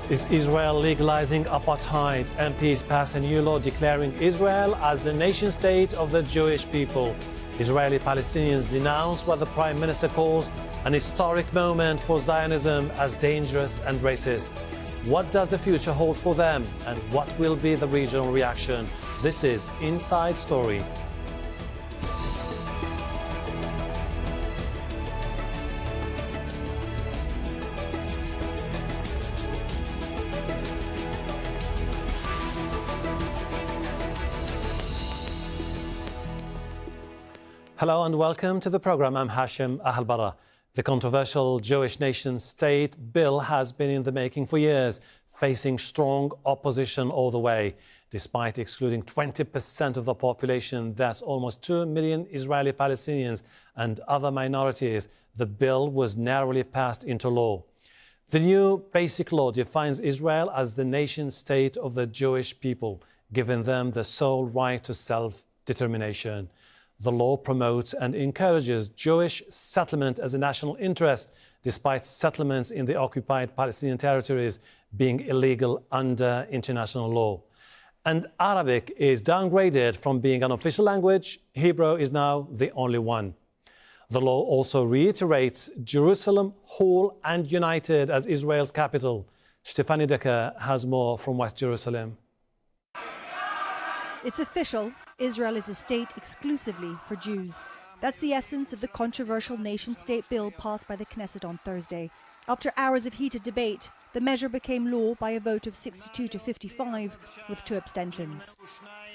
Is Israel legalizing apartheid? MPs pass a new law declaring Israel as the nation-state of the Jewish people. Israeli Palestinians denounce what the Prime Minister calls an historic moment for Zionism as dangerous and racist. What does the future hold for them, and what will be the regional reaction? This is Inside Story. Hello and welcome to the program. I'm Hashim Ahalbara. The controversial Jewish nation-state bill has been in the making for years, facing strong opposition all the way. Despite excluding 20% of the population, that's almost 2 million Israeli Palestinians and other minorities, the bill was narrowly passed into law. The new basic law defines Israel as the nation-state of the Jewish people, giving them the sole right to self-determination. The law promotes and encourages Jewish settlement as a national interest, despite settlements in the occupied Palestinian territories being illegal under international law. And Arabic is downgraded from being an official language. Hebrew is now the only one. The law also reiterates Jerusalem whole and united as Israel's capital. Stefanie Decker has more from West Jerusalem. It's official. Israel is a state exclusively for Jews. That's the essence of the controversial nation-state bill passed by the Knesset on Thursday. After hours of heated debate, the measure became law by a vote of 62 to 55, with 2 abstentions.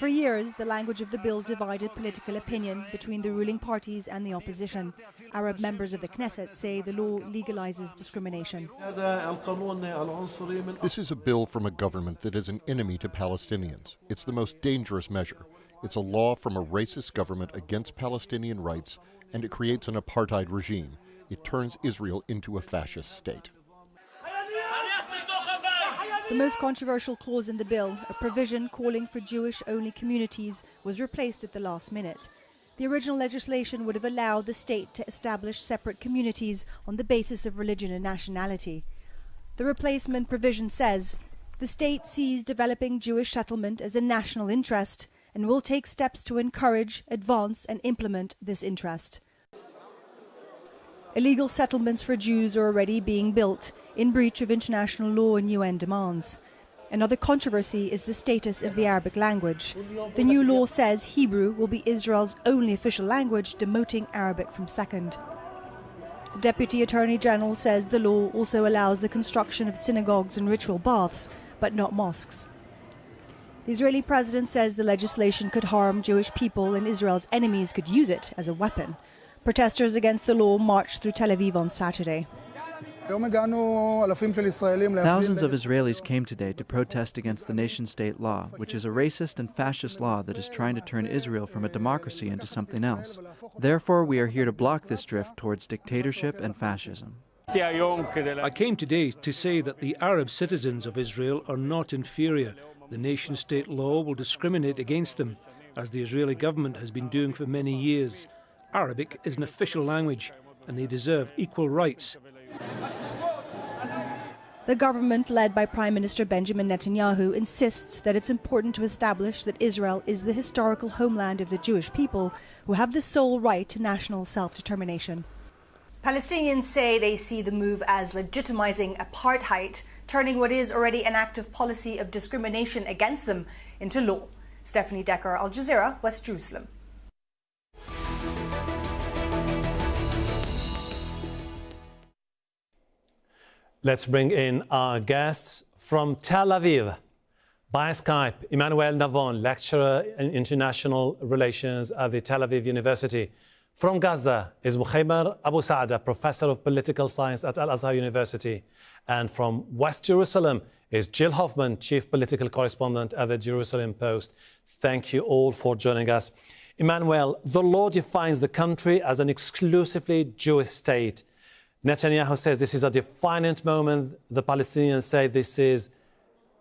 For years, the language of the bill divided political opinion between the ruling parties and the opposition. Arab members of the Knesset say the law legalizes discrimination. This is a bill from a government that is an enemy to Palestinians. It's the most dangerous measure. It's a law from a racist government against Palestinian rights, and it creates an apartheid regime. It turns Israel into a fascist state. The most controversial clause in the bill, a provision calling for Jewish-only communities, was replaced at the last minute. The original legislation would have allowed the state to establish separate communities on the basis of religion and nationality. The replacement provision says, the state sees developing Jewish settlement as a national interest and will take steps to encourage, advance and implement this interest. Illegal settlements for Jews are already being built, in breach of international law and UN demands. Another controversy is the status of the Arabic language. The new law says Hebrew will be Israel's only official language, demoting Arabic from second. The Deputy Attorney General says the law also allows the construction of synagogues and ritual baths, but not mosques. The Israeli president says the legislation could harm Jewish people and Israel's enemies could use it as a weapon. Protesters against the law marched through Tel Aviv on Saturday. Thousands of Israelis came today to protest against the nation-state law, which is a racist and fascist law that is trying to turn Israel from a democracy into something else. Therefore, we are here to block this drift towards dictatorship and fascism. I came today to say that the Arab citizens of Israel are not inferior. The nation-state law will discriminate against them, as the Israeli government has been doing for many years. Arabic is an official language, and they deserve equal rights. The government, led by Prime Minister Benjamin Netanyahu, insists that it's important to establish that Israel is the historical homeland of the Jewish people who have the sole right to national self-determination. Palestinians say they see the move as legitimizing apartheid, turning what is already an active policy of discrimination against them into law. Stefanie Decker, Al Jazeera, West Jerusalem. Let's bring in our guests from Tel Aviv. By Skype, Emmanuel Navon, lecturer in international relations at the Tel Aviv University. From Gaza is Mukhaymer Abu Saada, professor of political science at Al-Azhar University. And from West Jerusalem is Jill Hoffman, chief political correspondent at the Jerusalem Post. Thank you all for joining us. Emmanuel, the law defines the country as an exclusively Jewish state. Netanyahu says this is a defining moment. The Palestinians say this is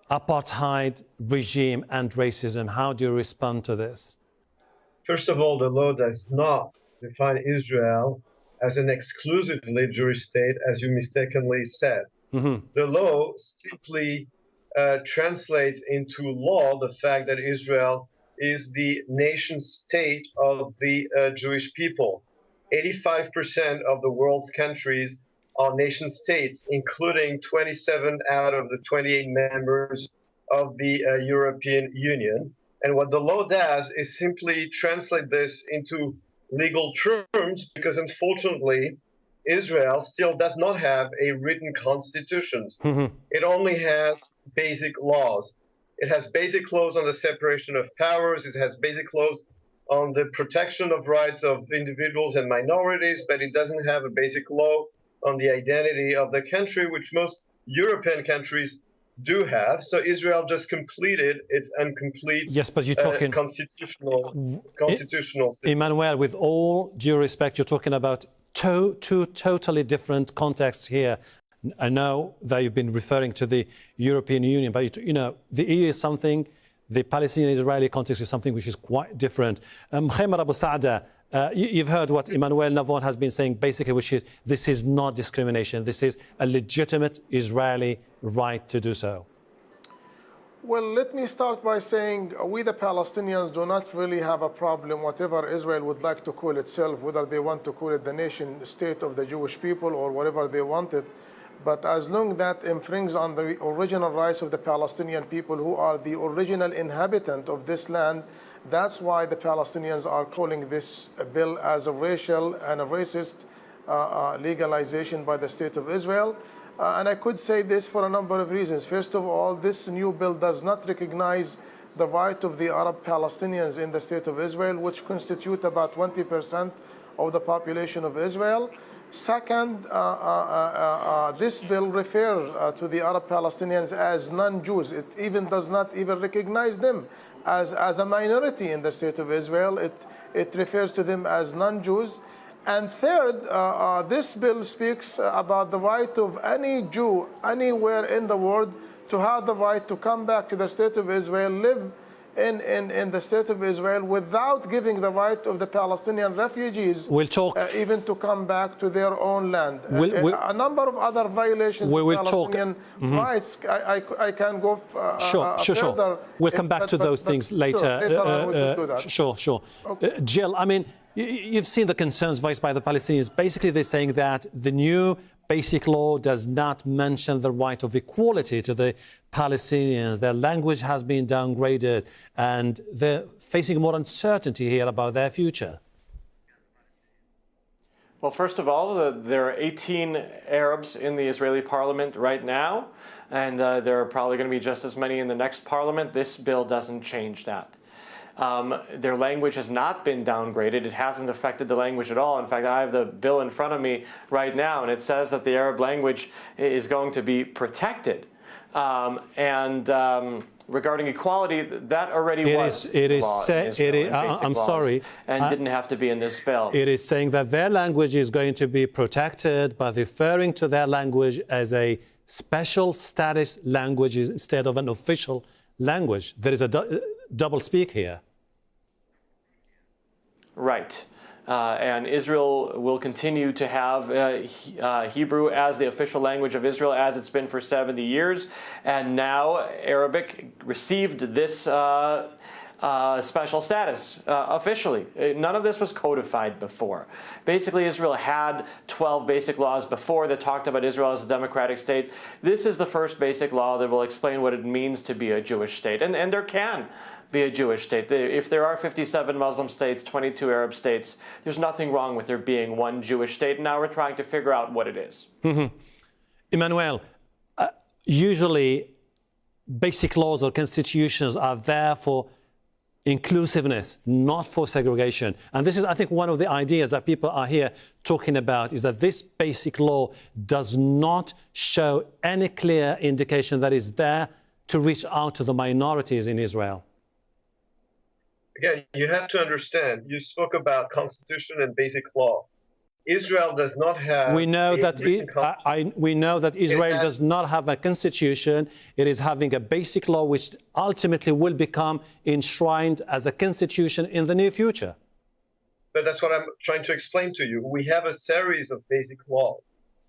apartheid regime and racism. How do you respond to this? First of all, the law does not define Israel as an exclusively Jewish state, as you mistakenly said. The law simply translates into law the fact that Israel is the nation state of the Jewish people. 85% of the world's countries are nation states, including 27 out of the 28 members of the European Union. And what the law does is simply translate this into legal terms, because unfortunately, Israel still does not have a written constitution. It only has basic laws. It has basic laws on the separation of powers. It has basic laws on the protection of rights of individuals and minorities, but it doesn't have a basic law on the identity of the country, which most European countries do have. So Israel just completed its incomplete but you're talking constitutional system. Emmanuel, with all due respect, you're talking about two totally different contexts here. I know that you've been referring to the European Union, but you know, the EU is something, the Palestinian-Israeli context is something which is quite different. Khaymar Abu Saada, you've heard what Emmanuel Navon has been saying, basically, which is this is not discrimination. This is a legitimate Israeli right to do so. Well, let me start by saying we, the Palestinians, do not really have a problem, whatever Israel would like to call itself, whether they want to call it the nation state of the Jewish people or whatever they want it. But as long as that infringes on the original rights of the Palestinian people, who are the original inhabitant of this land, that's why the Palestinians are calling this bill as a racial and a racist legalization by the state of Israel. And I could say this for a number of reasons. First of all, this new bill does not recognize the right of the Arab Palestinians in the state of Israel, which constitute about 20% of the population of Israel. Second, this bill refers to the Arab Palestinians as non-Jews. It even does not even recognize them as a minority in the state of Israel. It refers to them as non-Jews. And third, this bill speaks about the right of any Jew anywhere in the world to have the right to come back to the state of Israel, live in the state of Israel without giving the right of the Palestinian refugees even to come back to their own land. A number of other violations of Palestinian rights. I can go further. We'll come back to those things later. Later on we will do that. Sure. Okay. Jill, I mean, you've seen the concerns voiced by the Palestinians. Basically, they're saying that the new basic law does not mention the right of equality to the Palestinians. Their language has been downgraded, and they're facing more uncertainty here about their future. Well, first of all, there are 18 Arabs in the Israeli parliament right now, and there are probably going to be just as many in the next parliament. This bill doesn't change that. Their language has not been downgraded. It hasn't affected the language at all. In fact, I have the bill in front of me right now, and it says that the Arab language is going to be protected. Regarding equality, that already was law in Israel, I'm sorry. And didn't have to be in this bill. It is saying that their language is going to be protected, but referring to their language as a special status language instead of an official language. There is a double speak here. Right. And Israel will continue to have Hebrew as the official language of Israel, as it's been for 70 years. And now Arabic received this special status officially. None of this was codified before. Basically, Israel had 12 basic laws before that talked about Israel as a democratic state. This is the first basic law that will explain what it means to be a Jewish state. And there can be a Jewish state. If there are 57 Muslim states, 22 Arab states, there's nothing wrong with there being one Jewish state. And now we're trying to figure out what it is. Emmanuel, usually basic laws or constitutions are there for inclusiveness, not for segregation. And this is, I think, one of the ideas that people are here talking about, is that this basic law does not show any clear indication that is there to reach out to the minorities in Israel. Again, you have to understand, you spoke about constitution and basic law. Israel does not have. We know that Israel does not have a constitution. It is having a basic law which ultimately will become enshrined as a constitution in the near future. But that's what I'm trying to explain to you. We have a series of basic laws.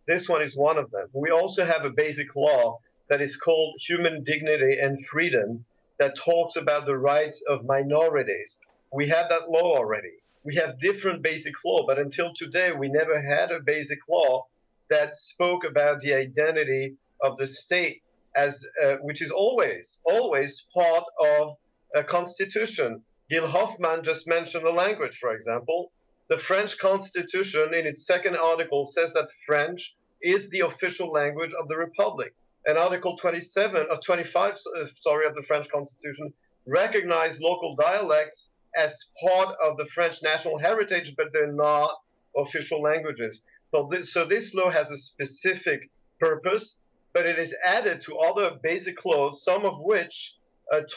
This one is one of them. We also have a basic law that is called Human Dignity and Freedom that talks about the rights of minorities. We have that law already. We have different basic law, but until today, we never had a basic law that spoke about the identity of the state as which is always part of a constitution. Gil Hoffman just mentioned the language, for example. The French Constitution, in its second article, says that French is the official language of the Republic. And Article 27 or 25, of the French Constitution recognize local dialects as part of the French national heritage, but they're not official languages. So this law has a specific purpose, but it is added to other basic laws, some of which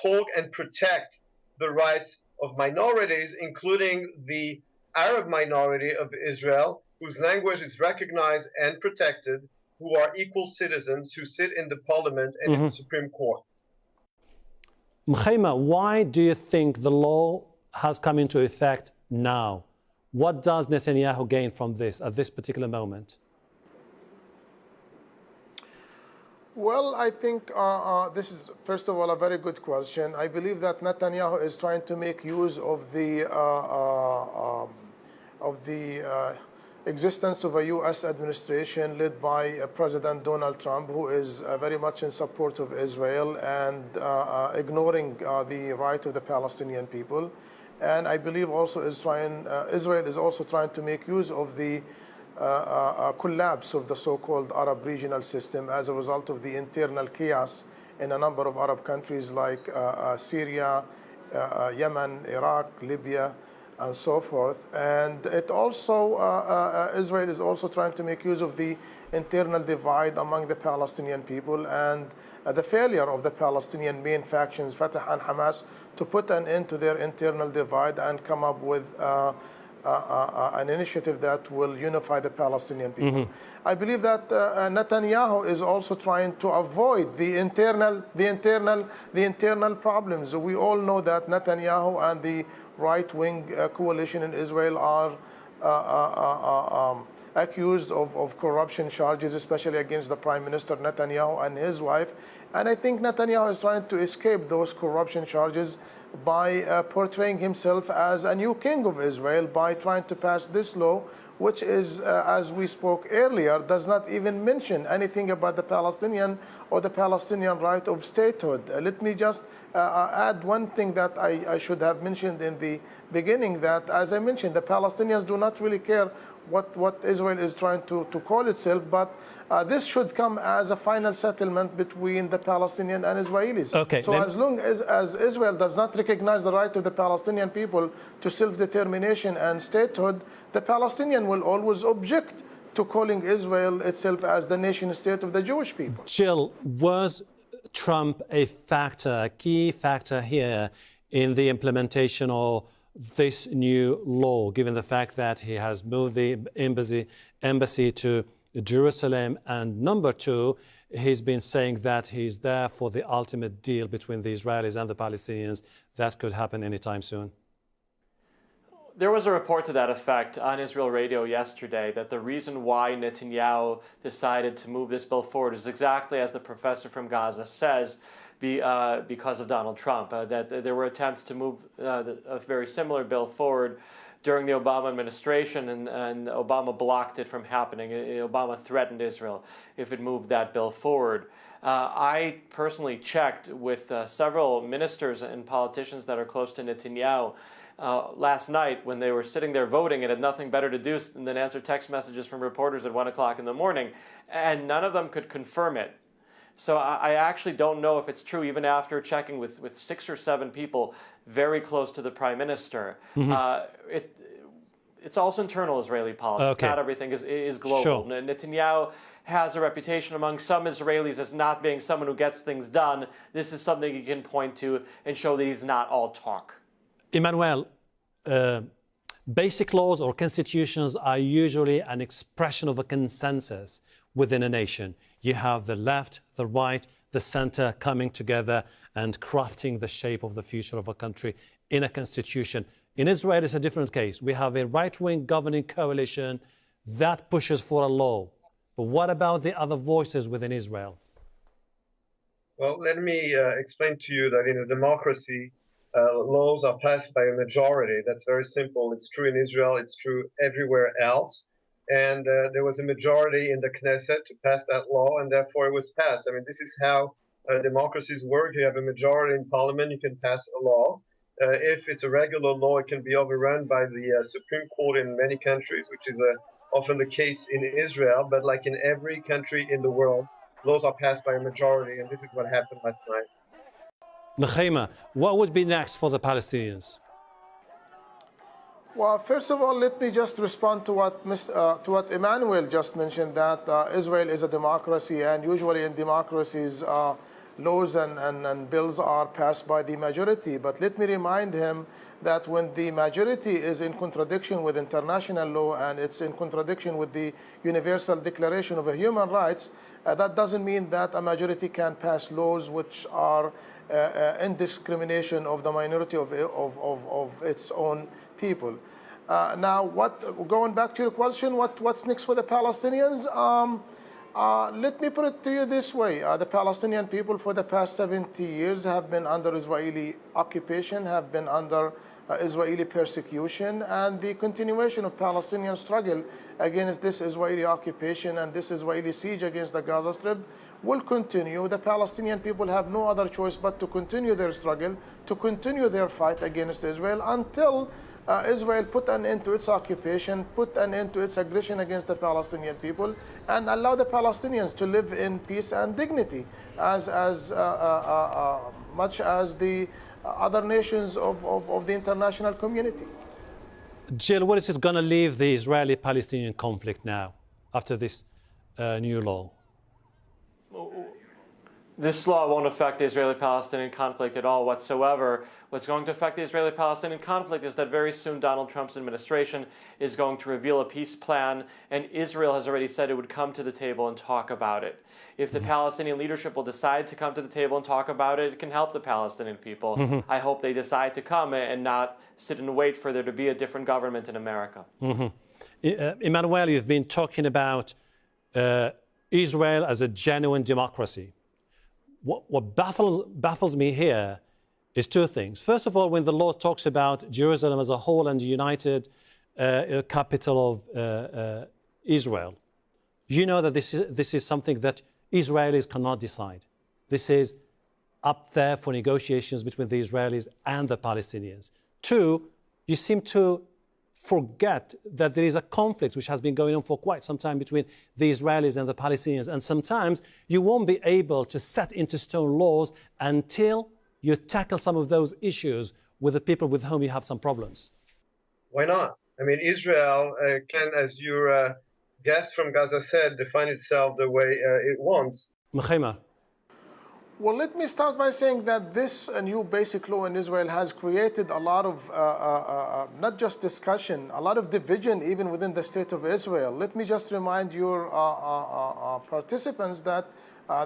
talk and protect the rights of minorities, including the Arab minority of Israel, whose language is recognized and protected, who are equal citizens, who sit in the parliament and in the Supreme Court. Mkhaima, why do you think the law has come into effect now? What does Netanyahu gain from this at this particular moment? Well, I think this is, first of all, a very good question. I believe that Netanyahu is trying to make use of the existence of a U.S. administration led by President Donald Trump, who is very much in support of Israel and ignoring the right of the Palestinian people. And I believe also Israel is also trying to make use of the collapse of the so-called Arab regional system as a result of the internal chaos in a number of Arab countries like Syria, Yemen, Iraq, Libya, and so forth. And it also, Israel is also trying to make use of the internal divide among the Palestinian people and the failure of the Palestinian main factions, Fatah and Hamas, to put an end to their internal divide and come up with an initiative that will unify the Palestinian people. I believe that Netanyahu is also trying to avoid the internal problems. We all know that Netanyahu and the right-wing coalition in Israel are accused of corruption charges, especially against the Prime Minister Netanyahu and his wife. And I think Netanyahu is trying to escape those corruption charges by portraying himself as a new king of Israel, by trying to pass this law, which is, as we spoke earlier, does not even mention anything about the Palestinian or the Palestinian right of statehood. Let me just add one thing that I should have mentioned in the beginning, that, as I mentioned, the Palestinians do not really care what Israel is trying to call itself, but this should come as a final settlement between the Palestinian and Israelis. Okay, so as long as Israel does not recognize the right of the Palestinian people to self-determination and statehood, the Palestinian will always object to calling Israel itself as the nation state of the Jewish people. Jill, was Trump a key factor here in the implementation of this new law, given the fact that he has moved the embassy to Jerusalem, and number two, he's been saying that he's there for the ultimate deal between the Israelis and the Palestinians that could happen anytime soon? There was a report to that effect on Israel radio yesterday, that the reason why Netanyahu decided to move this bill forward is exactly as the professor from Gaza says, because of Donald Trump, that there were attempts to move a very similar bill forward during the Obama administration, and Obama blocked it from happening. Obama threatened Israel if it moved that bill forward. I personally checked with several ministers and politicians that are close to Netanyahu last night when they were sitting there voting and had nothing better to do than answer text messages from reporters at 1 o'clock in the morning, and none of them could confirm it. So I actually don't know if it's true, even after checking with 6 or 7 people very close to the Prime Minister. It's also internal Israeli politics. Okay. Not everything is global. Sure. Netanyahu has a reputation among some Israelis as not being someone who gets things done. This is something he can point to and show that he's not all talk. Emmanuel, basic laws or constitutions are usually an expression of a consensus within a nation. You have the left, the right, the center coming together and crafting the shape of the future of a country in a constitution. In Israel, it's a different case. We have a right-wing governing coalition that pushes for a law But what about the other voices within Israel? Well, let me explain to you that in a democracy, laws are passed by a majority. That's very simple. It's true in Israel. It's true everywhere else. And there was a majority in the Knesset to pass that law, and therefore it was passed. I mean, this is how democracies work. You have a majority in parliament, you can pass a law. If it's a regular law, it can be overrun by the Supreme Court in many countries, which is often the case in Israel. But like in every country in the world, laws are passed by a majority, and this is what happened last night. Nechema, what would be next for the Palestinians? Well, first of all, let me just respond to what Emmanuel just mentioned, that Israel is a democracy, and usually in democracies, laws and bills are passed by the majority. But let me remind him that when the majority is in contradiction with international law and it's in contradiction with the Universal Declaration of Human Rights, that doesn't mean that a majority can pass laws which are in discrimination of the minority of its own people. Now, going back to your question, what's next for the Palestinians? Let me put it to you this way. The Palestinian people for the past 70 years have been under Israeli occupation, have been under Israeli persecution, and the continuation of Palestinian struggle against this Israeli occupation and this Israeli siege against the Gaza Strip will continue. The Palestinian people have no other choice but to continue their struggle, to continue their fight against Israel until Israel put an end to its occupation, put an end to its aggression against the Palestinian people, and allow the Palestinians to live in peace and dignity as much as the other nations of the international community. Jill, what is it going to leave the Israeli-Palestinian conflict now after this new law? This law won't affect the Israeli-Palestinian conflict at all whatsoever. What's going to affect the Israeli-Palestinian conflict is that very soon Donald Trump's administration is going to reveal a peace plan, and Israel has already said it would come to the table and talk about it. If the Palestinian leadership will decide to come to the table and talk about it, it can help the Palestinian people. I hope they decide to come and not sit and wait for there to be a different government in America. Emmanuel, you've been talking about Israel as a genuine democracy. What baffles me here is two things. First of all, when the law talks about Jerusalem as a whole and the united capital of Israel, you know that this is something that Israelis cannot decide. This is up there for negotiations between the Israelis and the Palestinians. Two, you seem to forget that there is a conflict which has been going on for quite some time between the Israelis and the Palestinians, and sometimes you won't be able to set into stone laws until you tackle some of those issues with the people with whom you have some problems. Why not? I mean, Israel can, as your guest from Gaza said, define itself the way it wants. Nechema. Well, let me start by saying that this new basic law in Israel has created a lot of, not just discussion, a lot of division even within the state of Israel. Let me just remind your participants that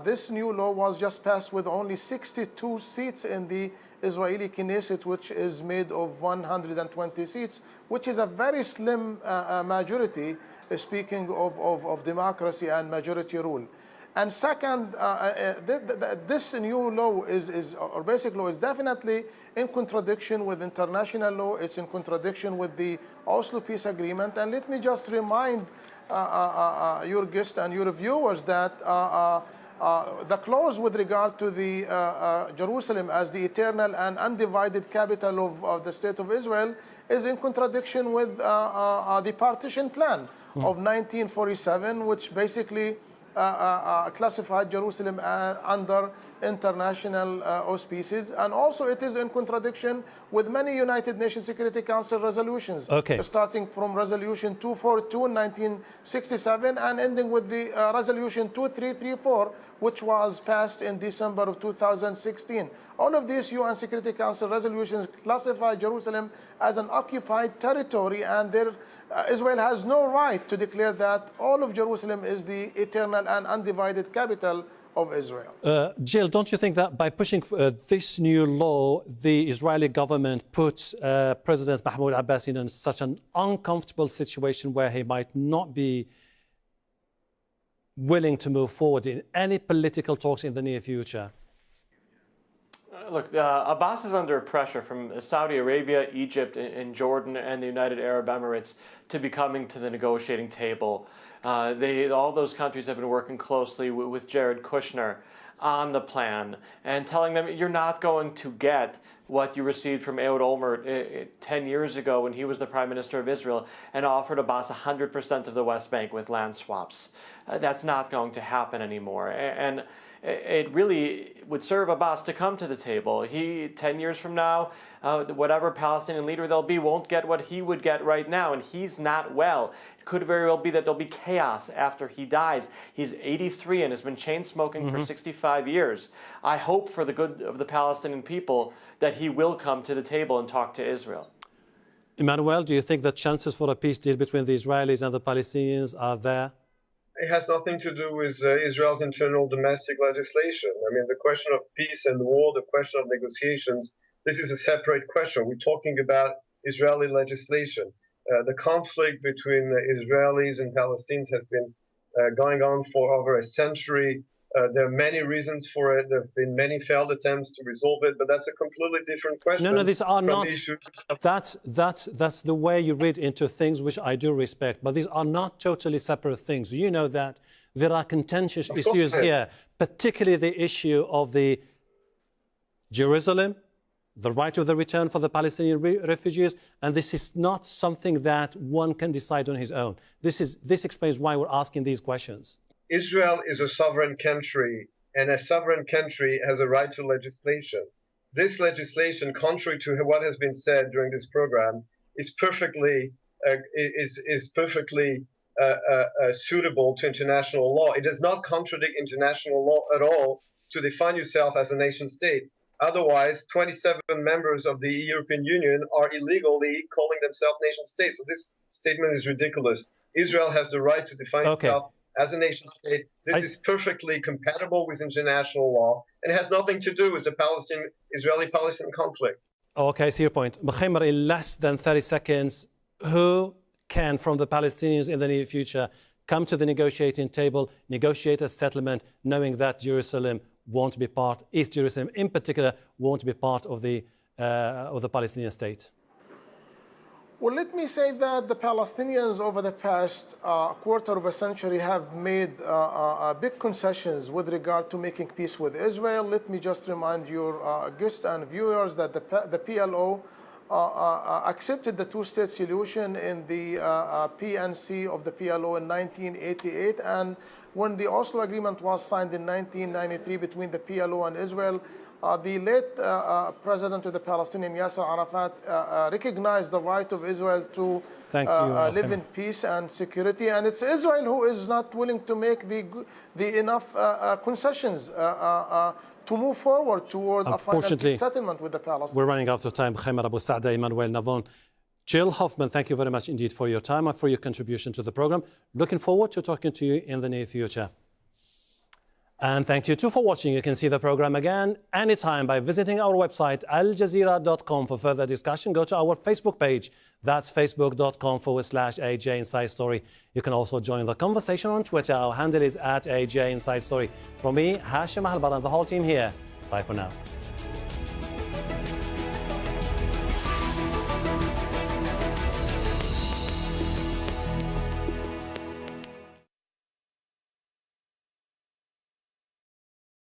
this new law was just passed with only 62 seats in the Israeli Knesset, which is made of 120 seats, which is a very slim majority, speaking of democracy and majority rule. And second, this new law or basic law is definitely in contradiction with international law. It's in contradiction with the Oslo Peace Agreement. And let me just remind your guests and your viewers that the clause with regard to the Jerusalem as the eternal and undivided capital of the State of Israel is in contradiction with the partition plan of 1947, which basically classified Jerusalem under international auspices, and also it is in contradiction with many United Nations Security Council resolutions, starting from Resolution 242 in 1967 and ending with the Resolution 2334, which was passed in December of 2016. All of these UN Security Council resolutions classify Jerusalem as an occupied territory, and Israel has no right to declare that all of Jerusalem is the eternal and undivided capital of Israel. Jill, don't you think that by pushing this new law, the Israeli government puts President Mahmoud Abbas in such an uncomfortable situation where he might not be willing to move forward in any political talks in the near future? Look, Abbas is under pressure from Saudi Arabia, Egypt, and Jordan, and the United Arab Emirates to be coming to the negotiating table. All those countries have been working closely with Jared Kushner on the plan and telling them you're not going to get what you received from Ehud Olmert 10 years ago when he was the Prime Minister of Israel and offered Abbas 100% of the West Bank with land swaps. That's not going to happen anymore. And it really would serve Abbas to come to the table. 10 years from now, whatever Palestinian leader there'll be won't get what he would get right now, and he's not well. It could very well be that there'll be chaos after he dies. He's 83 and has been chain smoking for 65 years. I hope for the good of the Palestinian people that he will come to the table and talk to Israel. Emmanuel, do you think that chances for a peace deal between the Israelis and the Palestinians are there? It has nothing to do with Israel's internal domestic legislation. I mean, the question of peace and war, the question of negotiations, this is a separate question. We're talking about Israeli legislation. The conflict between Israelis and Palestinians has been going on for over a century. There are many reasons for it. There have been many failed attempts to resolve it, but that's a completely different question. No, these are not. That's the way you read into things, which I do respect. But these are not totally separate things. You know that there are contentious issues here, particularly the issue of the Jerusalem, the right of the return for the Palestinian refugees, and this is not something that one can decide on his own. This explains why we're asking these questions. Israel is a sovereign country, and a sovereign country has a right to legislation. This legislation, contrary to what has been said during this program, is perfectly suitable to international law. It does not contradict international law at all to define yourself as a nation state. Otherwise, 27 members of the European Union are illegally calling themselves nation states. So this statement is ridiculous. Israel has the right to define itself as a nation state. This is perfectly compatible with international law and has nothing to do with the Israeli-Palestinian conflict. Okay, I see your point. Mkhamer, in less than 30 seconds, who can, from the Palestinians in the near future, come to the negotiating table, negotiate a settlement, knowing that Jerusalem won't be part, East Jerusalem in particular, won't be part of the Palestinian state? Well, let me say that the Palestinians over the past quarter of a century have made big concessions with regard to making peace with Israel. Let me just remind your guests and viewers that the PLO accepted the two-state solution in the PNC of the PLO in 1988, and when the Oslo Agreement was signed in 1993 between the PLO and Israel, the late president of the Palestinian, Yasser Arafat, recognized the right of Israel to live in peace and security. And it's Israel who is not willing to make the enough concessions to move forward toward a final settlement with the Palestinians. We're running out of time. Mkhamer Abu Saada, Emmanuel Navon, Jill Hoffman, thank you very much indeed for your time and for your contribution to the program. Looking forward to talking to you in the near future. And thank you too for watching. You can see the program again anytime by visiting our website, aljazeera.com, for further discussion. Go to our Facebook page. That's facebook.com/AJ Inside Story. You can also join the conversation on Twitter. Our handle is @AJ Inside Story. From me, Hashim Ahalbara, and the whole team here. Bye for now.